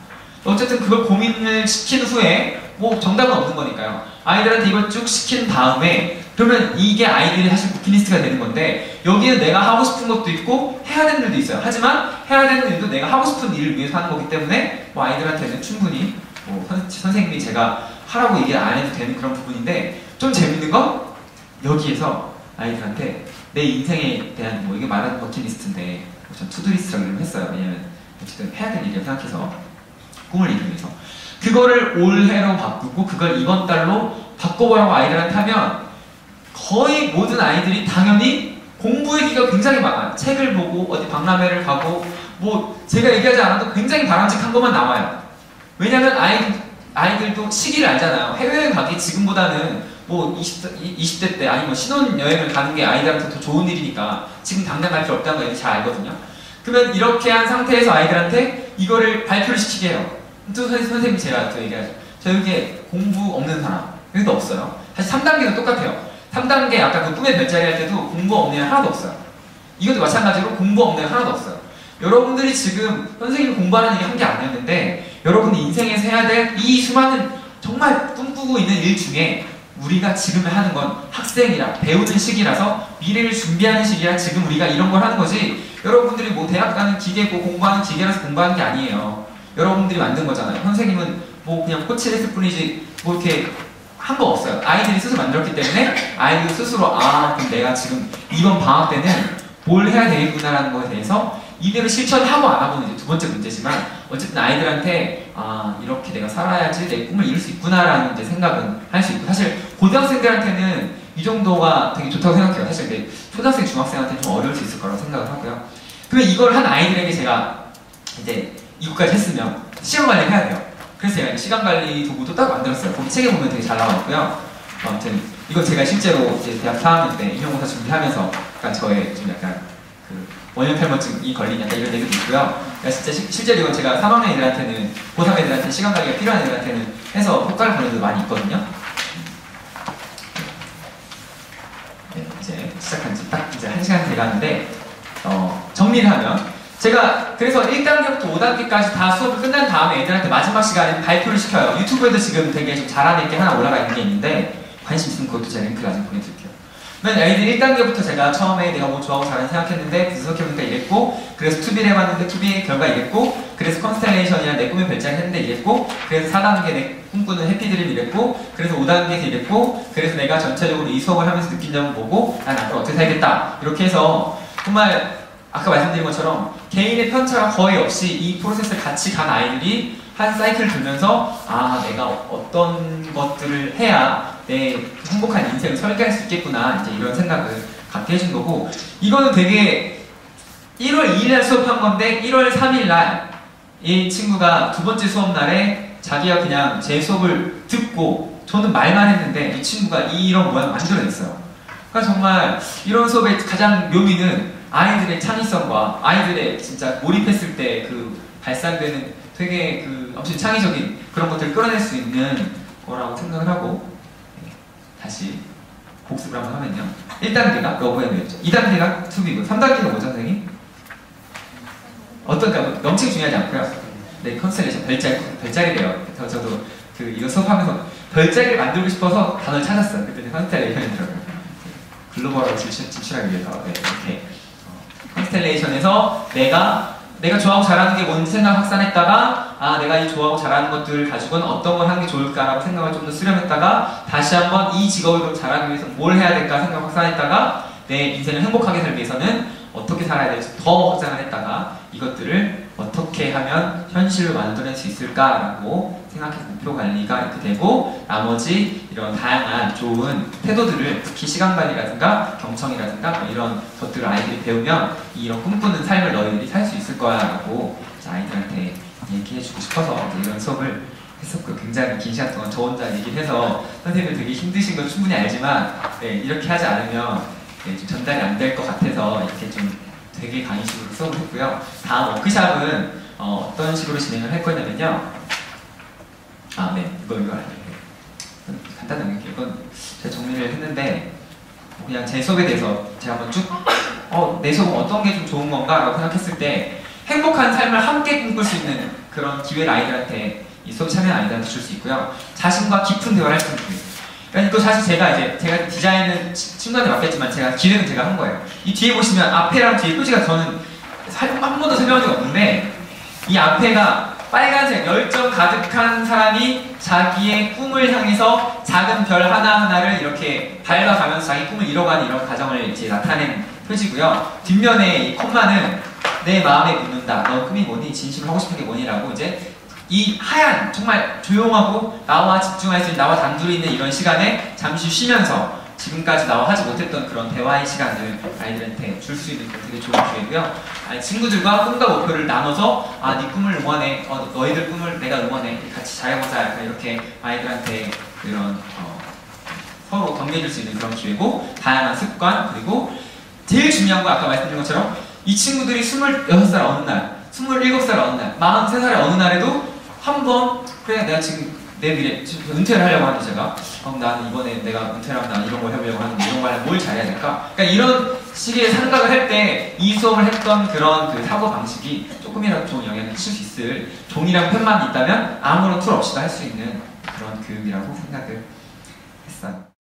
어쨌든 그걸 고민을 시킨 후에 뭐 정답은 없는 거니까요. 아이들한테 이걸 쭉 시킨 다음에 그러면 이게 아이들이 사실 버킷리스트가 되는 건데 여기는 내가 하고 싶은 것도 있고 해야 되는 일도 있어요. 하지만 해야 되는 일도 내가 하고 싶은 일을 위해서 하는 거기 때문에 뭐 아이들한테는 충분히 뭐 선생님이 제가 하라고 얘기 안 해도 되는 그런 부분인데 좀 재밌는 건 여기에서 아이들한테 내 인생에 대한 뭐 이게 말하는 버킷리스트인데 전 투두리스트라고 이름을 했어요. 왜냐면 어쨌든 해야 될 일이라고 생각해서 꿈을 이루기 위해서 그거를 올해로 바꾸고 그걸 이번 달로 바꿔보라고 아이들한테 하면 거의 모든 아이들이 당연히 공부 얘기가 굉장히 많아요. 책을 보고 어디 박람회를 가고 뭐 제가 얘기하지 않아도 굉장히 바람직한 것만 나와요. 왜냐면 아이들도 시기를 알잖아요. 해외여행 가기 지금보다는 뭐 20대 때 아니면 신혼여행을 가는 게 아이들한테 더 좋은 일이니까 지금 당장 갈 필요 없다는 거 애들이 잘 알거든요. 그러면 이렇게 한 상태에서 아이들한테 이거를 발표를 시키게 해요. 또 선생님이 제가 또 얘기하죠. 저 여기에 공부 없는 사람 여기도 없어요. 사실 3단계도 똑같아요. 3단계 아까 그 꿈의 별자리 할 때도 공부 없는 애 하나도 없어요. 이것도 마찬가지로 공부 없는 애 하나도 없어요. 여러분들이 지금 선생님이 공부하는 일이 한 게 아니었는데 여러분이 인생에서 해야 될 이 수많은 정말 꿈꾸고 있는 일 중에 우리가 지금 하는 건 학생이라 배우는 시기라서 미래를 준비하는 시기라 지금 우리가 이런 걸 하는 거지 여러분들이 뭐 대학 가는 기계고 공부하는 기계라서 공부하는 게 아니에요. 여러분들이 만든 거잖아요. 선생님은 뭐 그냥 코치를 했을 뿐이지 뭐 이렇게 한 거 없어요. 아이들이 스스로 만들었기 때문에 아이들 스스로 그럼 내가 지금 이번 방학 때는 뭘 해야 되겠구나라는 거에 대해서 이대로 실천하고 안 하고는 이제 두 번째 문제지만 어쨌든 아이들한테 이렇게 내가 살아야지 내 꿈을 이룰 수 있구나라는 이제 생각은 할 수 있고 사실 고등학생들한테는 이 정도가 되게 좋다고 생각해요. 사실 근데 초등학생, 중학생한테는 좀 어려울 수 있을 거라고 생각을 하고요. 그러면 이걸 한 아이들에게 제가 이제 이거까지 했으면 시간 관리를 해야 돼요. 그래서 제가 시간 관리 도구도 딱 만들었어요. 거기 책에 보면 되게 잘 나와 있고요. 아무튼 이거 제가 실제로 이제 대학 4학년 때 임용고사 준비하면서 약간 저의 좀 약간 그 원형 탈모증이 걸린 약간 이런 얘기도 있고요. 그러니까 진짜 실제로 이건 제가 3학년 애들한테는 고3 애들한테 시간 관리가 필요한 애들한테는 해서 효과를 보는 애들 많이 있거든요. 네, 이제 시작한 지 딱 이제 1시간 돼가는데 정리를 하면 제가 그래서 1단계부터 5단계까지 다 수업을 끝난 다음에 애들한테 마지막 시간에 발표를 시켜요. 유튜브에도 지금 되게 좀 잘하는 게 하나 올라가 있는 게 있는데 관심 있으면 그것도 제가 링크를 나중에 보내드릴게요. 그러면 애들 1단계부터 제가 처음에 내가 뭐 좋아하고 잘하는 생각했는데 분석해보니까 이랬고 그래서 투비를 해봤는데 투비의 결과 이랬고 그래서 컨스텔레이션이랑 내 꿈의 별자리 했는데 이랬고 그래서 4단계 내 꿈꾸는 해피드림 이랬고 그래서 5단계에서 이랬고 그래서 내가 전체적으로 이 수업을 하면서 느낀 점을 보고 난 앞으로 어떻게 살겠다 이렇게 해서 정말 아까 말씀드린 것처럼 개인의 편차가 거의 없이 이 프로세스를 같이 간 아이들이 한 사이클을 돌면서 내가 어떤 것들을 해야 내 행복한 인생을 설계할 수 있겠구나 이제 이런 생각을 갖게 해준 거고 이거는 되게 1월 2일 날 수업한 건데 1월 3일 날 이 친구가 두 번째 수업 날에 자기가 그냥 제 수업을 듣고 저는 말만 했는데 이 친구가 이런 모양 만들어냈어요. 그러니까 정말 이런 수업의 가장 묘미는 아이들의 창의성과 아이들의 진짜 몰입했을 때 그 발산되는 되게 그 엄청 창의적인 그런 것들을 끌어낼 수 있는 거라고 생각을 하고 다시 복습을 한번 하면요. 1단계가 러브앤웨이죠. 2단계가 투비고 3단계가 뭐죠, 선생님? 어떤가 명칭 중요하지 않고요. 네, 컨스텔레이션 별자리래요. 저도 그 이거 수업하면서 별자리를 만들고 싶어서 단어를 찾았어요. 그때 컨스텔레이션이더라고요. 글로벌하게 진출하기 위해서 네, 이렇게 컨스텔레이션에서 내가 내가 좋아하고 잘하는 게 뭔지 생각 확산했다가 아 내가 이 좋아하고 잘하는 것들을 가지고는 어떤 걸 하는 게 좋을까라고 생각을 좀 더 수렴했다가 다시 한번 이 직업을 잘하기 위해서 뭘 해야 될까 생각 확산했다가 내 인생을 행복하게 살기 위해서는 어떻게 살아야 될지 더 확장을 했다가 이것들을 어떻게 하면 현실로 만들어낼 수 있을까라고 생각해서 목표 관리가 이렇게 되고 나머지 이런 다양한 좋은 태도들을 특히 시간관리라든가 경청이라든가 뭐 이런 것들을 아이들이 배우면 이런 꿈꾸는 삶을 너희들이 살 수 있을 거야 라고 아이들한테 얘기해주고 싶어서 이런 수업을 했었고요. 굉장히 긴 시간 동안 저 혼자 얘기를 해서 선생님들 되게 힘드신 건 충분히 알지만 네, 이렇게 하지 않으면 네, 좀 전달이 안 될 것 같아서 이렇게 좀 되게 강의식으로 수업을 했고요. 다음 워크샵은 어떤 식으로 진행을 할 거냐면요. 아, 네. 이거 아니에요. 간단하게 이건 제가 정리를 했는데 그냥 제 수업에 대해서 제가 한번 쭉 내 수업은 어떤 게 좀 좋은 건가 라고 생각했을 때 행복한 삶을 함께 꿈꿀 수 있는 그런 기회를 아이들한테 이 수업 참여한 아이들한테 줄 수 있고요. 자신과 깊은 대화를 할 수 있는 기회. 그러니까 이거 사실 제가 디자인은 친구한테 맡겼지만 기획은 제가 한 거예요. 이 뒤에 보시면 앞에랑 뒤에 표지가 저는 한 번도 설명한 적이 없는데 이 앞에가 빨간색 열정 가득한 사람이 자기의 꿈을 향해서 작은 별 하나하나를 이렇게 밟아가면서 자기 꿈을 이뤄가는 이런 과정을 이제 나타낸 표지고요. 뒷면에 이 콤마는 내 마음에 묻는다. 너 꿈이 뭐니? 진심으로 하고 싶은 게 뭐니? 라고 이제 이 하얀 정말 조용하고 나와 집중할 수 있는 나와 단둘이 있는 이런 시간에 잠시 쉬면서 지금까지 나와 하지 못했던 그런 대화의 시간을 아이들한테 줄 수 있는 되게 좋은 기회고요. 친구들과 꿈과 목표를 나눠서 네 꿈을 응원해, 너희들 꿈을 내가 응원해, 같이 잘해보자 약간 이렇게 아이들한테 그런 서로 격려해줄 수 있는 그런 기회고 다양한 습관 그리고 제일 중요한 건 아까 말씀드린 것처럼 이 친구들이 26살 어느 날 27살 어느 날 43살의 어느 날에도 한번 그래 내가 지금 내 미래 지금 은퇴를 하려고 하는데 제가 나는 이번에 내가 은퇴를 하면 나는 이런 걸 해보려고 하는데 이런 걸 하면 뭘 잘해야 될까? 그러니까 이런 식의 생각을 할 때 이 수업을 했던 그런 그 사고 방식이 조금이라도 좋은 영향을 미칠 수 있을 종이랑 펜만 있다면 아무런 툴 없이도 할 수 있는 그런 교육이라고 생각을 했어요.